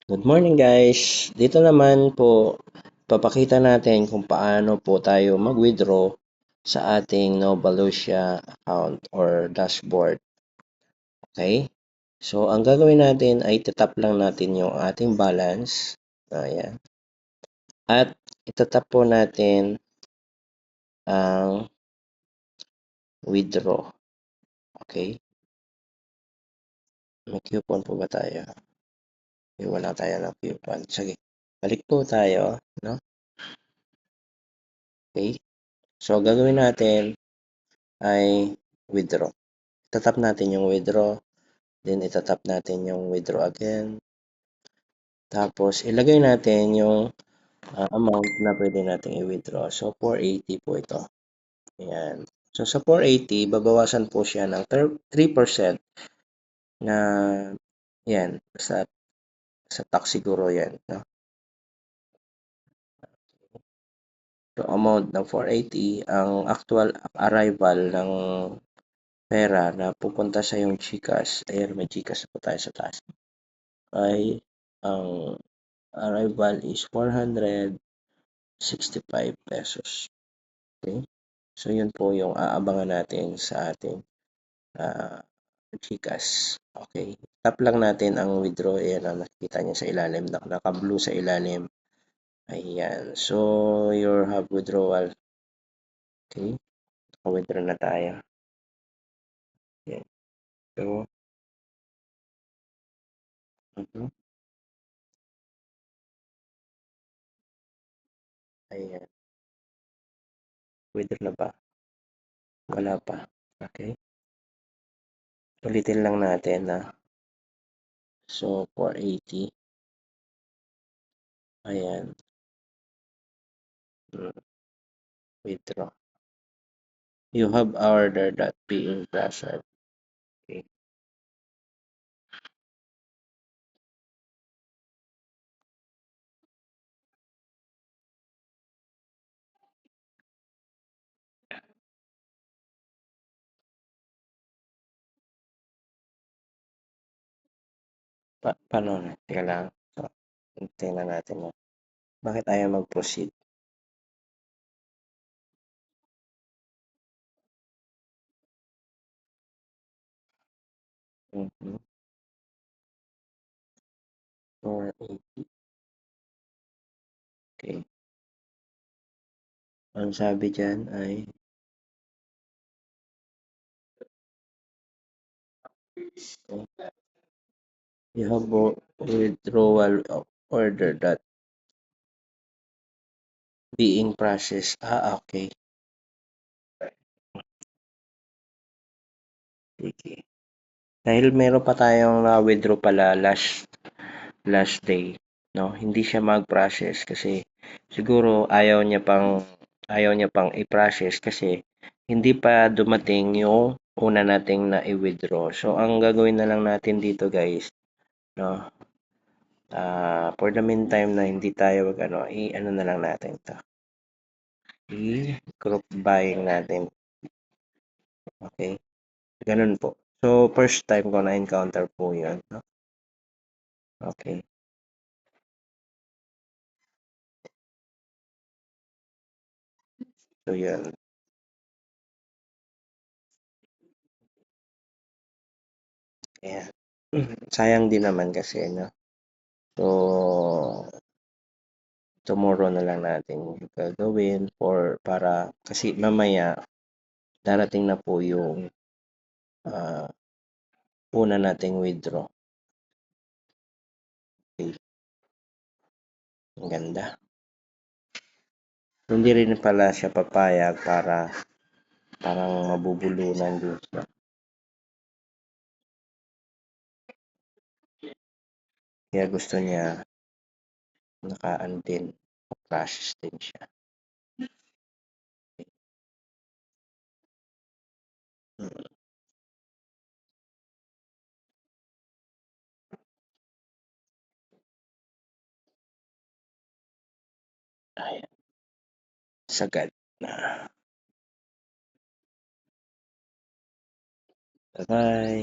Good morning guys. Dito naman po, papakita natin kung paano po tayo mag-withdraw sa ating Novalucia account or dashboard. Okay? So, ang gagawin natin ay itatap lang natin yung ating balance. Ayan. At itatap po natin ang withdraw. Okay? May coupon po ba tayo? Wala tayo ng coupon. Sige. Balik po tayo. No? Okay? So, gagawin natin ay withdraw. Itatap natin yung withdraw. Then, itatap natin yung withdraw again. Tapos, ilagay natin yung amount na pwede natin i-withdraw. So, 480 po ito. Ayan. So, sa 480, babawasan po siya ng 3% na yan. Sa tax siguro yan. No? So, amount ng 480, ang actual arrival ng pera na pupunta sa yung GCash. Ayan, may GCash po tayo sa taas. Ay, ang arrival is 465 pesos. Okay? So, yun po yung aabangan natin sa ating GCash. Okay? Tap lang natin ang withdraw. Ayan ang nakikita niya sa ilalim. Naka-blue sa ilalim. Ayan. So, your have withdrawal. Okay? Naka-withdraw na tayo. Ayan. So, ayan. Withdraw na ba? Wala pa. Okay? Ulitin lang natin na. So, 480. Ayan. Withdraw. You have ordered that being processed. Okay. Paano na? Teka lang. So, tingnan natin na. Bakit ayaw mag-proceed? Mm-hmm. 480. Okay. Ang sabi dyan ay you have withdrawal order that being processed. Okay. Sige. Dahil meron pa tayong na-withdraw pala last day, no? Hindi siya mag-process kasi siguro ayaw niya pang i-process kasi hindi pa dumating yung una nating na i-withdraw. So, ang gagawin na lang natin dito guys, no? For the meantime na hindi tayo i-ano na lang natin to. I-group buying natin. Okay? Ganun po. So, first time ko na-encounter po yun. No? Okay. So, yun. Ayan. Sayang din naman kasi, no? So, tomorrow na lang natin gagawin para kasi mamaya darating na po yung una nating withdraw. Okay. Ang ganda. Hindi rin pala siya papayag para parang mabubulunan din siya. Kaya gusto niya nakaan din. Process din siya. Ayan. Sagad na. Bye-bye.